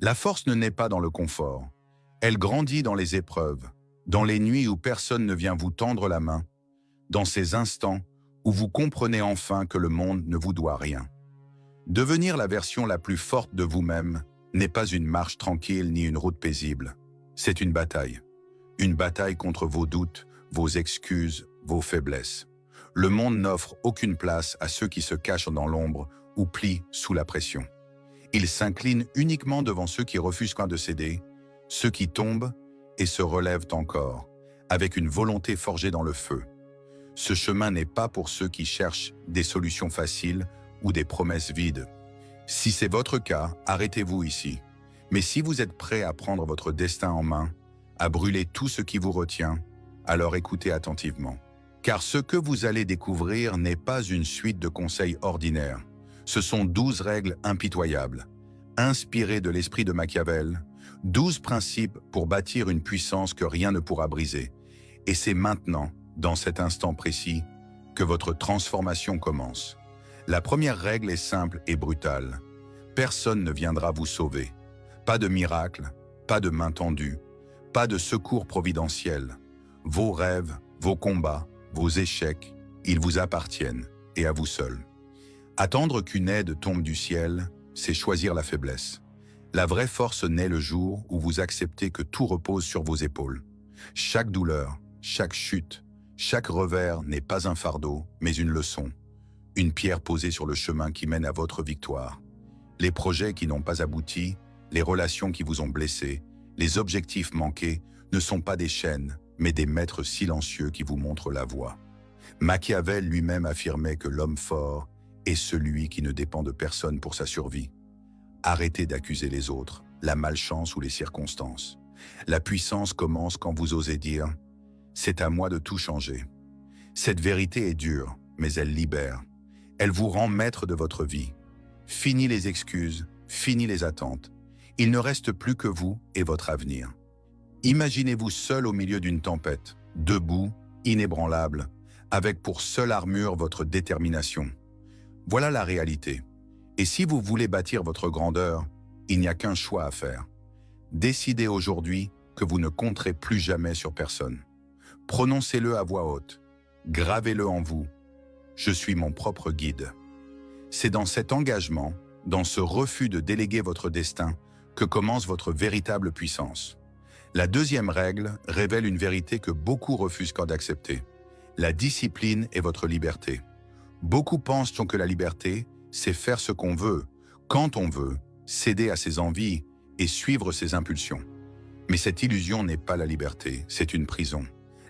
La force ne naît pas dans le confort. Elle grandit dans les épreuves, dans les nuits où personne ne vient vous tendre la main, dans ces instants où vous comprenez enfin que le monde ne vous doit rien. Devenir la version la plus forte de vous-même n'est pas une marche tranquille ni une route paisible. C'est une bataille. Une bataille contre vos doutes, vos excuses, vos faiblesses. Le monde n'offre aucune place à ceux qui se cachent dans l'ombre ou plient sous la pression. Il s'incline uniquement devant ceux qui refusent de céder, ceux qui tombent et se relèvent encore, avec une volonté forgée dans le feu. Ce chemin n'est pas pour ceux qui cherchent des solutions faciles ou des promesses vides. Si c'est votre cas, arrêtez-vous ici. Mais si vous êtes prêt à prendre votre destin en main, à brûler tout ce qui vous retient, alors écoutez attentivement. Car ce que vous allez découvrir n'est pas une suite de conseils ordinaires. Ce sont 12 règles impitoyables, inspirées de l'esprit de Machiavel, 12 principes pour bâtir une puissance que rien ne pourra briser. Et c'est maintenant, dans cet instant précis, que votre transformation commence. La première règle est simple et brutale. Personne ne viendra vous sauver. Pas de miracle, pas de main tendue, pas de secours providentiel. Vos rêves, vos combats, vos échecs, ils vous appartiennent, et à vous seul. Attendre qu'une aide tombe du ciel, c'est choisir la faiblesse. La vraie force naît le jour où vous acceptez que tout repose sur vos épaules. Chaque douleur, chaque chute, chaque revers n'est pas un fardeau, mais une leçon. Une pierre posée sur le chemin qui mène à votre victoire. Les projets qui n'ont pas abouti, les relations qui vous ont blessé, les objectifs manqués ne sont pas des chaînes, mais des maîtres silencieux qui vous montrent la voie. Machiavel lui-même affirmait que l'homme fort est celui qui ne dépend de personne pour sa survie. Arrêtez d'accuser les autres, la malchance ou les circonstances. La puissance commence quand vous osez dire « c'est à moi de tout changer ». Cette vérité est dure, mais elle libère. Elle vous rend maître de votre vie. Fini les excuses, fini les attentes. Il ne reste plus que vous et votre avenir. Imaginez-vous seul au milieu d'une tempête, debout, inébranlable, avec pour seule armure votre détermination. Voilà la réalité. Et si vous voulez bâtir votre grandeur, il n'y a qu'un choix à faire. Décidez aujourd'hui que vous ne compterez plus jamais sur personne. Prononcez-le à voix haute. Gravez-le en vous. Je suis mon propre guide. C'est dans cet engagement, dans ce refus de déléguer votre destin, que commence votre véritable puissance. La deuxième règle révèle une vérité que beaucoup refusent d'accepter. La discipline est votre liberté. Beaucoup pensent que la liberté, c'est faire ce qu'on veut, quand on veut, céder à ses envies et suivre ses impulsions. Mais cette illusion n'est pas la liberté, c'est une prison.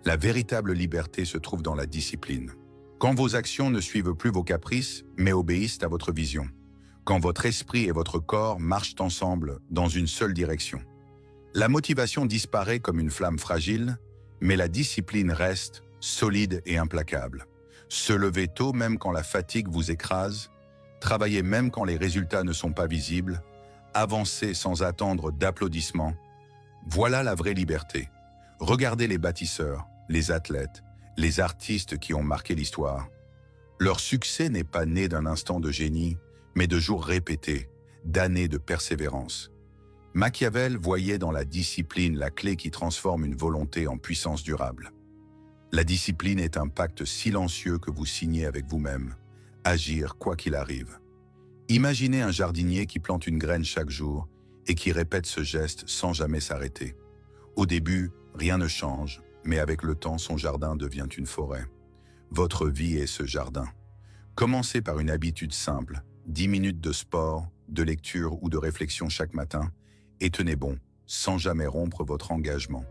La véritable liberté se trouve dans la discipline. Quand vos actions ne suivent plus vos caprices, mais obéissent à votre vision. Quand votre esprit et votre corps marchent ensemble dans une seule direction. La motivation disparaît comme une flamme fragile, mais la discipline reste solide et implacable. Se lever tôt même quand la fatigue vous écrase, travailler même quand les résultats ne sont pas visibles, avancer sans attendre d'applaudissements. Voilà la vraie liberté. Regardez les bâtisseurs, les athlètes, les artistes qui ont marqué l'histoire. Leur succès n'est pas né d'un instant de génie, mais de jours répétés, d'années de persévérance. Machiavel voyait dans la discipline la clé qui transforme une volonté en puissance durable. La discipline est un pacte silencieux que vous signez avec vous-même, agir quoi qu'il arrive. Imaginez un jardinier qui plante une graine chaque jour et qui répète ce geste sans jamais s'arrêter. Au début, rien ne change, mais avec le temps, son jardin devient une forêt. Votre vie est ce jardin. Commencez par une habitude simple, 10 minutes de sport, de lecture ou de réflexion chaque matin, et tenez bon, sans jamais rompre votre engagement.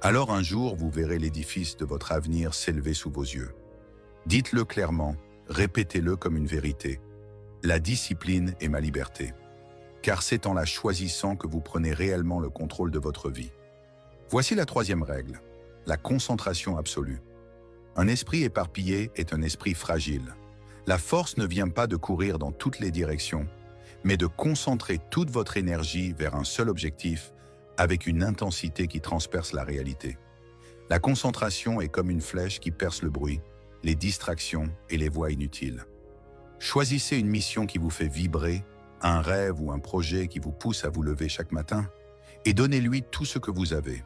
Alors un jour, vous verrez l'édifice de votre avenir s'élever sous vos yeux. Dites-le clairement, répétez-le comme une vérité. La discipline est ma liberté. Car c'est en la choisissant que vous prenez réellement le contrôle de votre vie. Voici la troisième règle, la concentration absolue. Un esprit éparpillé est un esprit fragile. La force ne vient pas de courir dans toutes les directions, mais de concentrer toute votre énergie vers un seul objectif avec une intensité qui transperce la réalité. La concentration est comme une flèche qui perce le bruit, les distractions et les voix inutiles. Choisissez une mission qui vous fait vibrer, un rêve ou un projet qui vous pousse à vous lever chaque matin, et donnez-lui tout ce que vous avez.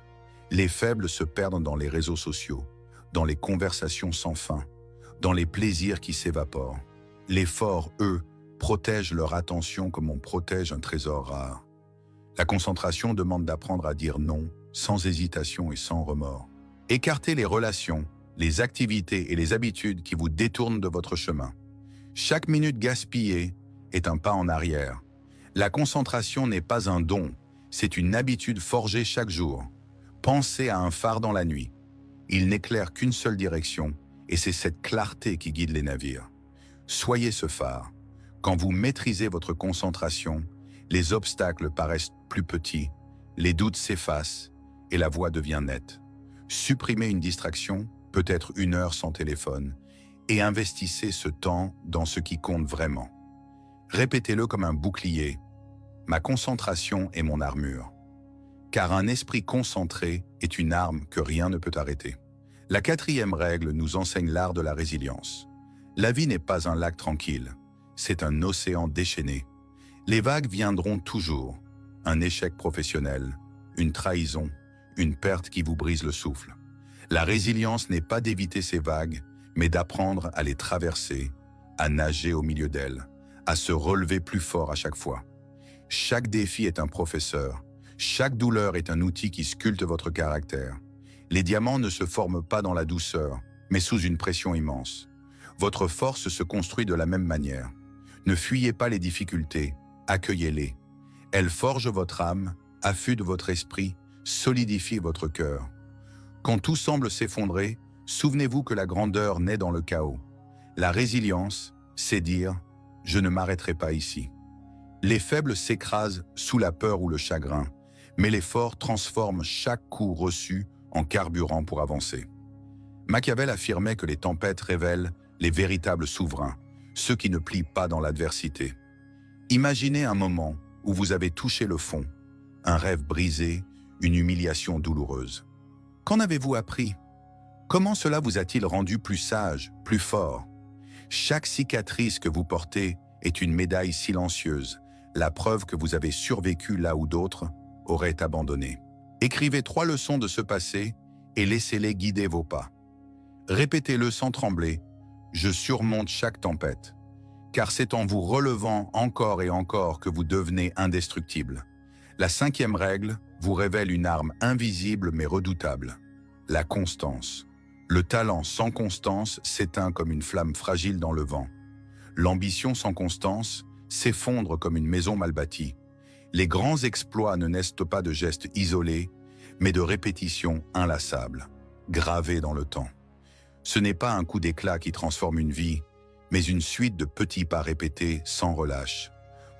Les faibles se perdent dans les réseaux sociaux, dans les conversations sans fin, dans les plaisirs qui s'évaporent. Les forts, eux, protègent leur attention comme on protège un trésor rare. La concentration demande d'apprendre à dire non, sans hésitation et sans remords. Écartez les relations, les activités et les habitudes qui vous détournent de votre chemin. Chaque minute gaspillée est un pas en arrière. La concentration n'est pas un don, c'est une habitude forgée chaque jour. Pensez à un phare dans la nuit. Il n'éclaire qu'une seule direction, et c'est cette clarté qui guide les navires. Soyez ce phare. Quand vous maîtrisez votre concentration, les obstacles paraissent plus petits, les doutes s'effacent et la voie devient nette. Supprimez une distraction, peut-être 1 heure sans téléphone, et investissez ce temps dans ce qui compte vraiment. Répétez-le comme un bouclier. Ma concentration est mon armure. Car un esprit concentré est une arme que rien ne peut arrêter. La 4e règle nous enseigne l'art de la résilience. La vie n'est pas un lac tranquille, c'est un océan déchaîné. Les vagues viendront toujours. Un échec professionnel, une trahison, une perte qui vous brise le souffle. La résilience n'est pas d'éviter ces vagues, mais d'apprendre à les traverser, à nager au milieu d'elles, à se relever plus fort à chaque fois. Chaque défi est un professeur, chaque douleur est un outil qui sculpte votre caractère. Les diamants ne se forment pas dans la douceur, mais sous une pression immense. Votre force se construit de la même manière. Ne fuyez pas les difficultés, accueillez-les. Elles forgent votre âme, affûtent votre esprit, solidifient votre cœur. Quand tout semble s'effondrer, souvenez-vous que la grandeur naît dans le chaos. La résilience, c'est dire « je ne m'arrêterai pas ici ». Les faibles s'écrasent sous la peur ou le chagrin, mais les forts transforment chaque coup reçu en carburant pour avancer. Machiavel affirmait que les tempêtes révèlent les véritables souverains, ceux qui ne plient pas dans l'adversité. Imaginez un moment où vous avez touché le fond, un rêve brisé, une humiliation douloureuse. Qu'en avez-vous appris? Comment cela vous a-t-il rendu plus sage, plus fort? Chaque cicatrice que vous portez est une médaille silencieuse, la preuve que vous avez survécu là où d'autres auraient abandonné. Écrivez 3 leçons de ce passé et laissez-les guider vos pas. Répétez-le sans trembler, je surmonte chaque tempête. Car c'est en vous relevant encore et encore que vous devenez indestructible. La 5e règle vous révèle une arme invisible mais redoutable, la constance. Le talent sans constance s'éteint comme une flamme fragile dans le vent. L'ambition sans constance s'effondre comme une maison mal bâtie. Les grands exploits ne naissent pas de gestes isolés, mais de répétitions inlassables, gravées dans le temps. Ce n'est pas un coup d'éclat qui transforme une vie, mais une suite de petits pas répétés sans relâche.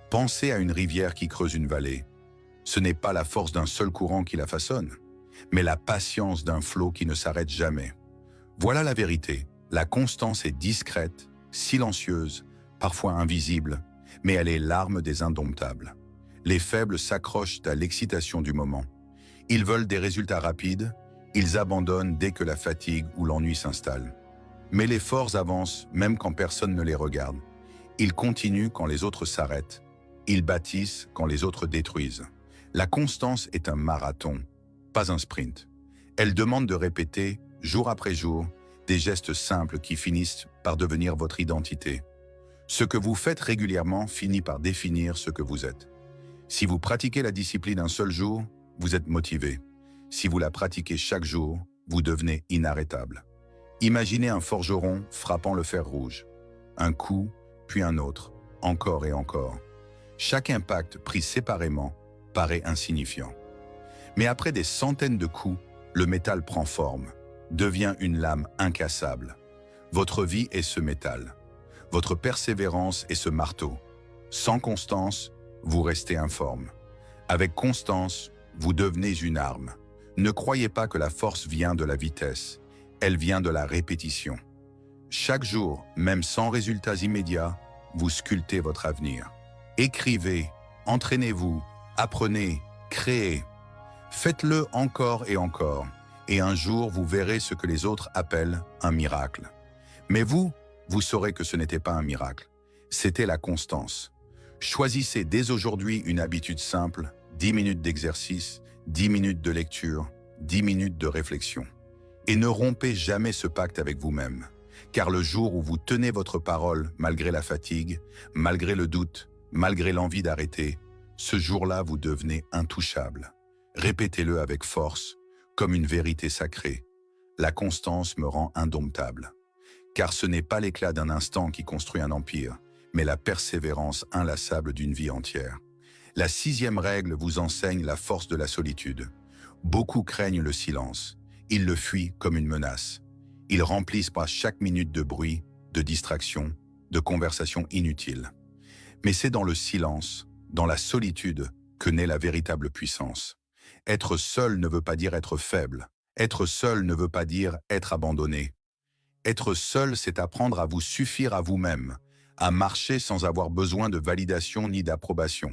Pensez à une rivière qui creuse une vallée. Ce n'est pas la force d'un seul courant qui la façonne, mais la patience d'un flot qui ne s'arrête jamais. Voilà la vérité. La constance est discrète, silencieuse, parfois invisible, mais elle est l'arme des indomptables. Les faibles s'accrochent à l'excitation du moment. Ils veulent des résultats rapides, ils abandonnent dès que la fatigue ou l'ennui s'installe. Mais les forts avancent même quand personne ne les regarde. Ils continuent quand les autres s'arrêtent. Ils bâtissent quand les autres détruisent. La constance est un marathon, pas un sprint. Elle demande de répéter, jour après jour, des gestes simples qui finissent par devenir votre identité. Ce que vous faites régulièrement finit par définir ce que vous êtes. Si vous pratiquez la discipline un seul jour, vous êtes motivé. Si vous la pratiquez chaque jour, vous devenez inarrêtable. Imaginez un forgeron frappant le fer rouge. Un coup, puis un autre, encore et encore. Chaque impact pris séparément paraît insignifiant. Mais après des centaines de coups, le métal prend forme, devient une lame incassable. Votre vie est ce métal. Votre persévérance est ce marteau. Sans constance, vous restez informe. Avec constance, vous devenez une arme. Ne croyez pas que la force vient de la vitesse. Elle vient de la répétition. Chaque jour, même sans résultats immédiats, vous sculptez votre avenir. Écrivez, entraînez-vous, apprenez, créez. Faites-le encore, et un jour vous verrez ce que les autres appellent un miracle. Mais vous saurez que ce n'était pas un miracle. C'était la constance. Choisissez dès aujourd'hui une habitude simple, 10 minutes d'exercice, 10 minutes de lecture, 10 minutes de réflexion. Et ne rompez jamais ce pacte avec vous-même, car le jour où vous tenez votre parole malgré la fatigue, malgré le doute, malgré l'envie d'arrêter, ce jour-là vous devenez intouchable. Répétez-le avec force, comme une vérité sacrée. La constance me rend indomptable. Car ce n'est pas l'éclat d'un instant qui construit un empire, mais la persévérance inlassable d'une vie entière. La 6e règle vous enseigne la force de la solitude. Beaucoup craignent le silence. Ils le fuient comme une menace. Ils remplissent par chaque minute de bruit, de distraction, de conversation inutile. Mais c'est dans le silence, dans la solitude, que naît la véritable puissance. Être seul ne veut pas dire être faible. Être seul ne veut pas dire être abandonné. Être seul, c'est apprendre à vous suffire à vous-même, à marcher sans avoir besoin de validation ni d'approbation.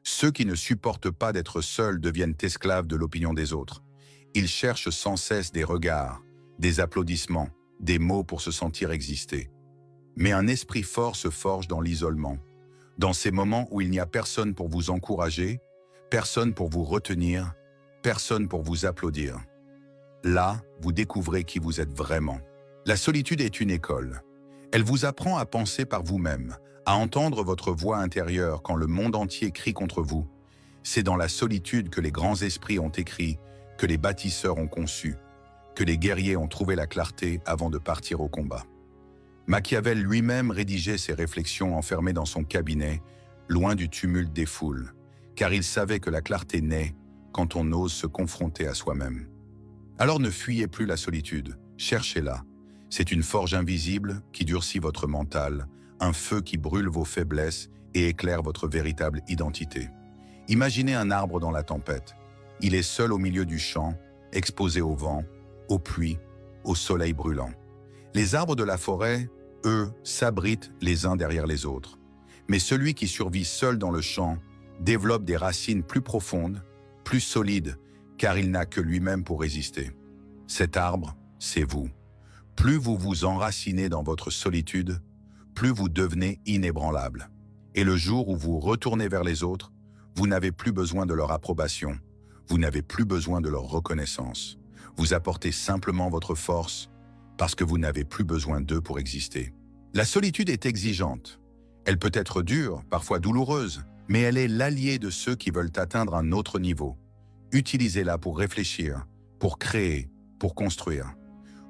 Ceux qui ne supportent pas d'être seuls deviennent esclaves de l'opinion des autres. Ils cherchent sans cesse des regards, des applaudissements, des mots pour se sentir exister. Mais un esprit fort se forge dans l'isolement, dans ces moments où il n'y a personne pour vous encourager, personne pour vous retenir, personne pour vous applaudir. Là, vous découvrez qui vous êtes vraiment. La solitude est une école. Elle vous apprend à penser par vous-même, à entendre votre voix intérieure quand le monde entier crie contre vous. C'est dans la solitude que les grands esprits ont écrit, que les bâtisseurs ont conçu, que les guerriers ont trouvé la clarté avant de partir au combat. Machiavel lui-même rédigeait ses réflexions enfermé dans son cabinet, loin du tumulte des foules, car il savait que la clarté naît quand on ose se confronter à soi-même. Alors ne fuyez plus la solitude, cherchez-la. C'est une forge invisible qui durcit votre mental, un feu qui brûle vos faiblesses et éclaire votre véritable identité. Imaginez un arbre dans la tempête. Il est seul au milieu du champ, exposé au vent, aux pluies, au soleil brûlant. Les arbres de la forêt, eux, s'abritent les uns derrière les autres. Mais celui qui survit seul dans le champ développe des racines plus profondes, plus solides, car il n'a que lui-même pour résister. Cet arbre, c'est vous. Plus vous vous enracinez dans votre solitude, plus vous devenez inébranlable. Et le jour où vous retournez vers les autres, vous n'avez plus besoin de leur approbation, vous n'avez plus besoin de leur reconnaissance. Vous apportez simplement votre force parce que vous n'avez plus besoin d'eux pour exister. La solitude est exigeante. Elle peut être dure, parfois douloureuse, mais elle est l'allié de ceux qui veulent atteindre un autre niveau. Utilisez-la pour réfléchir, pour créer, pour construire.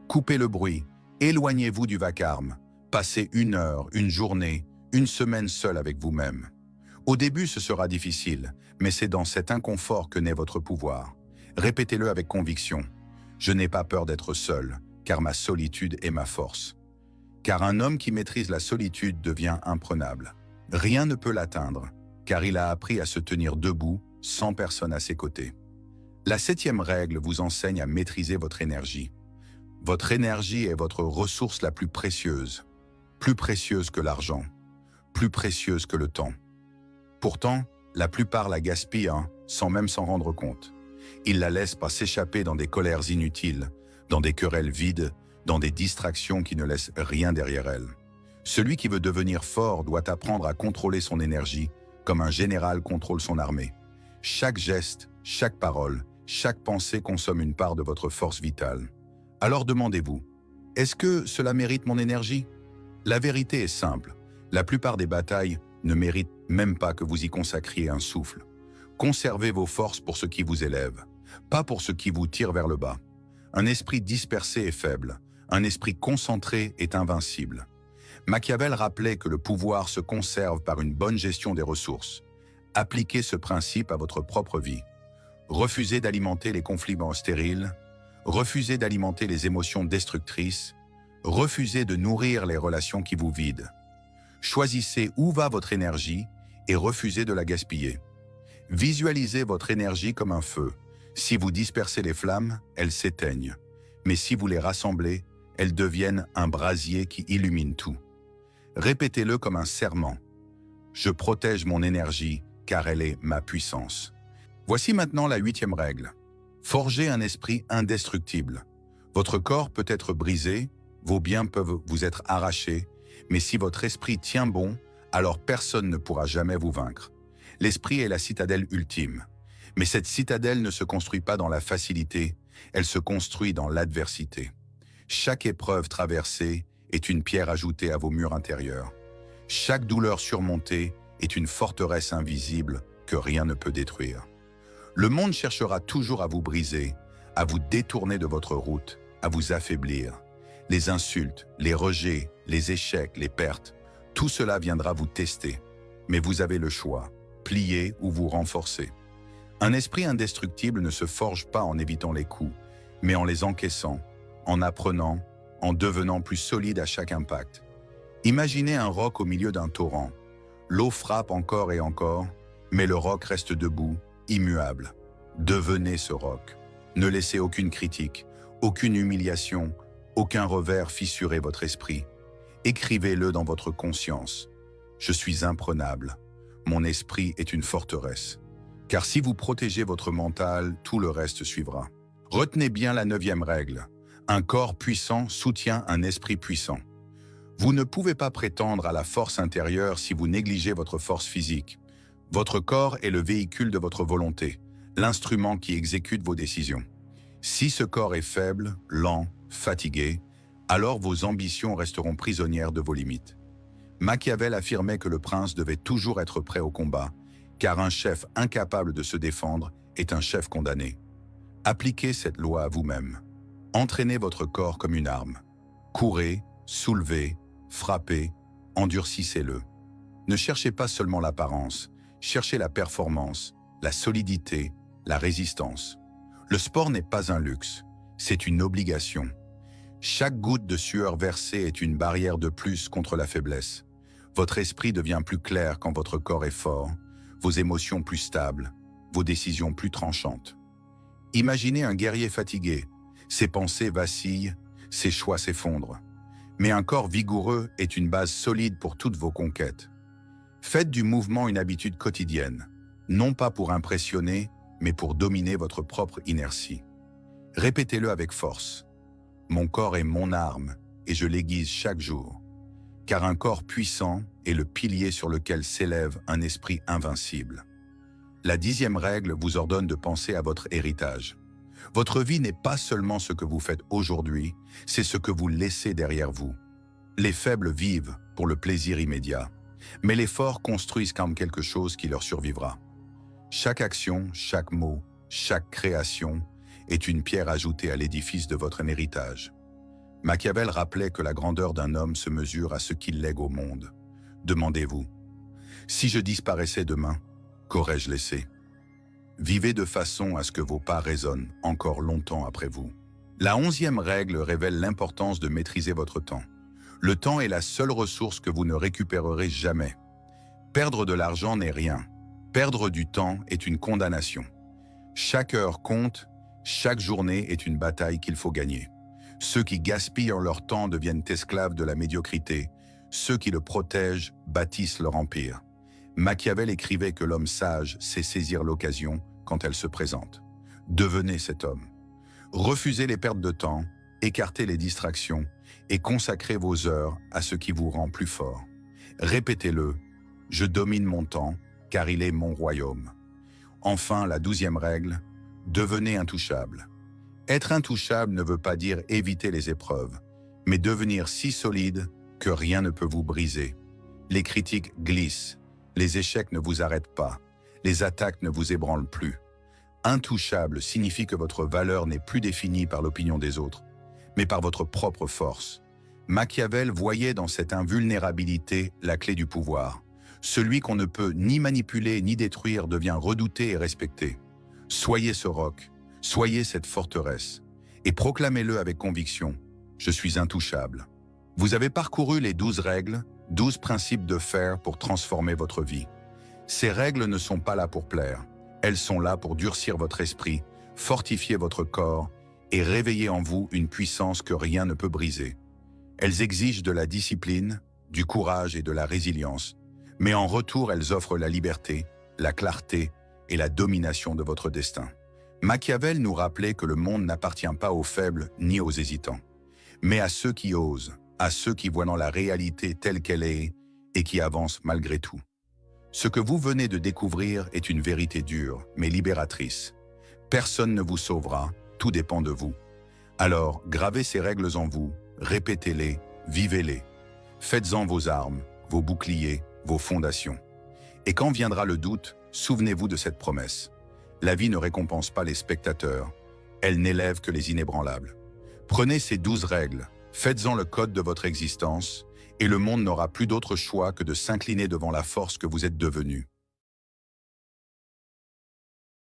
Coupez le bruit, éloignez-vous du vacarme, passez 1 heure, une journée, une semaine seul avec vous-même. Au début, ce sera difficile, mais c'est dans cet inconfort que naît votre pouvoir. Répétez-le avec conviction. Je n'ai pas peur d'être seul, car ma solitude est ma force. Car un homme qui maîtrise la solitude devient imprenable. Rien ne peut l'atteindre, car il a appris à se tenir debout, sans personne à ses côtés. La 7e règle vous enseigne à maîtriser votre énergie. Votre énergie est votre ressource la plus précieuse que l'argent, plus précieuse que le temps. Pourtant, la plupart la gaspillent sans même s'en rendre compte. Ils la laissent pas s'échapper dans des colères inutiles, dans des querelles vides, dans des distractions qui ne laissent rien derrière elles. Celui qui veut devenir fort doit apprendre à contrôler son énergie, comme un général contrôle son armée. Chaque geste, chaque parole, chaque pensée consomme une part de votre force vitale. Alors demandez-vous, est-ce que cela mérite mon énergie? La vérité est simple, la plupart des batailles ne méritent même pas que vous y consacriez un souffle. Conservez vos forces pour ce qui vous élève, pas pour ce qui vous tire vers le bas. Un esprit dispersé est faible, un esprit concentré est invincible. Machiavel rappelait que le pouvoir se conserve par une bonne gestion des ressources. Appliquez ce principe à votre propre vie. Refusez d'alimenter les conflits stériles, refusez d'alimenter les émotions destructrices, refusez de nourrir les relations qui vous vident. Choisissez où va votre énergie et refusez de la gaspiller. Visualisez votre énergie comme un feu. Si vous dispersez les flammes, elles s'éteignent. Mais si vous les rassemblez, elles deviennent un brasier qui illumine tout. Répétez-le comme un serment. Je protège mon énergie car elle est ma puissance. Voici maintenant la 8e règle. Forgez un esprit indestructible. Votre corps peut être brisé, vos biens peuvent vous être arrachés, mais si votre esprit tient bon, alors personne ne pourra jamais vous vaincre. L'esprit est la citadelle ultime. Mais cette citadelle ne se construit pas dans la facilité, elle se construit dans l'adversité. Chaque épreuve traversée est une pierre ajoutée à vos murs intérieurs. Chaque douleur surmontée est une forteresse invisible que rien ne peut détruire. Le monde cherchera toujours à vous briser, à vous détourner de votre route, à vous affaiblir. Les insultes, les rejets, les échecs, les pertes, tout cela viendra vous tester. Mais vous avez le choix, plier ou vous renforcer. Un esprit indestructible ne se forge pas en évitant les coups, mais en les encaissant, en apprenant, en devenant plus solide à chaque impact. Imaginez un roc au milieu d'un torrent. L'eau frappe encore et encore, mais le roc reste debout, immuable. Devenez ce roc. Ne laissez aucune critique, aucune humiliation, aucun revers fissurer votre esprit. Écrivez-le dans votre conscience. Je suis imprenable. Mon esprit est une forteresse. Car si vous protégez votre mental, tout le reste suivra. Retenez bien la 9e règle. Un corps puissant soutient un esprit puissant. Vous ne pouvez pas prétendre à la force intérieure si vous négligez votre force physique. Votre corps est le véhicule de votre volonté, l'instrument qui exécute vos décisions. Si ce corps est faible, lent, fatigué, alors vos ambitions resteront prisonnières de vos limites. Machiavel affirmait que le prince devait toujours être prêt au combat, car un chef incapable de se défendre est un chef condamné. Appliquez cette loi à vous-même. Entraînez votre corps comme une arme. Courez, soulevez, frappez, endurcissez-le. Ne cherchez pas seulement l'apparence, cherchez la performance, la solidité, la résistance. Le sport n'est pas un luxe, c'est une obligation. Chaque goutte de sueur versée est une barrière de plus contre la faiblesse. Votre esprit devient plus clair quand votre corps est fort, vos émotions plus stables, vos décisions plus tranchantes. Imaginez un guerrier fatigué, ses pensées vacillent, ses choix s'effondrent. Mais un corps vigoureux est une base solide pour toutes vos conquêtes. Faites du mouvement une habitude quotidienne, non pas pour impressionner, mais pour dominer votre propre inertie. Répétez-le avec force. Mon corps est mon arme et je l'aiguise chaque jour. Car un corps puissant est le pilier sur lequel s'élève un esprit invincible. La 10e règle vous ordonne de penser à votre héritage. Votre vie n'est pas seulement ce que vous faites aujourd'hui, c'est ce que vous laissez derrière vous. Les faibles vivent pour le plaisir immédiat, mais les forts construisent comme quelque chose qui leur survivra. Chaque action, chaque mot, chaque création est une pierre ajoutée à l'édifice de votre héritage. Machiavel rappelait que la grandeur d'un homme se mesure à ce qu'il lègue au monde. Demandez-vous, si je disparaissais demain, qu'aurais-je laissé? Vivez de façon à ce que vos pas résonnent encore longtemps après vous. La 11e règle révèle l'importance de maîtriser votre temps. Le temps est la seule ressource que vous ne récupérerez jamais. Perdre de l'argent n'est rien. Perdre du temps est une condamnation. Chaque heure compte, chaque journée est une bataille qu'il faut gagner. Ceux qui gaspillent leur temps deviennent esclaves de la médiocrité. Ceux qui le protègent bâtissent leur empire. Machiavel écrivait que l'homme sage sait saisir l'occasion quand elle se présente. Devenez cet homme. Refusez les pertes de temps, écartez les distractions et consacrez vos heures à ce qui vous rend plus fort. Répétez-le, je domine mon temps car il est mon royaume. Enfin, la 12e règle, devenez intouchable. Être intouchable ne veut pas dire éviter les épreuves, mais devenir si solide que rien ne peut vous briser. Les critiques glissent, les échecs ne vous arrêtent pas, les attaques ne vous ébranlent plus. Intouchable signifie que votre valeur n'est plus définie par l'opinion des autres, mais par votre propre force. Machiavel voyait dans cette invulnérabilité la clé du pouvoir. Celui qu'on ne peut ni manipuler ni détruire devient redouté et respecté. Soyez ce roc, soyez cette forteresse, et proclamez-le avec conviction. Je suis intouchable. Vous avez parcouru les 12 règles, 12 principes de fer pour transformer votre vie. Ces règles ne sont pas là pour plaire. Elles sont là pour durcir votre esprit, fortifier votre corps et réveiller en vous une puissance que rien ne peut briser. Elles exigent de la discipline, du courage et de la résilience, mais en retour, elles offrent la liberté, la clarté et la domination de votre destin. Machiavel nous rappelait que le monde n'appartient pas aux faibles ni aux hésitants, mais à ceux qui osent, à ceux qui voient dans la réalité telle qu'elle est et qui avance malgré tout. Ce que vous venez de découvrir est une vérité dure, mais libératrice. Personne ne vous sauvera, tout dépend de vous. Alors, gravez ces règles en vous, répétez-les, vivez-les. Faites-en vos armes, vos boucliers, vos fondations. Et quand viendra le doute, souvenez-vous de cette promesse. La vie ne récompense pas les spectateurs, elle n'élève que les inébranlables. Prenez ces 12 règles, faites-en le code de votre existence, et le monde n'aura plus d'autre choix que de s'incliner devant la force que vous êtes devenue.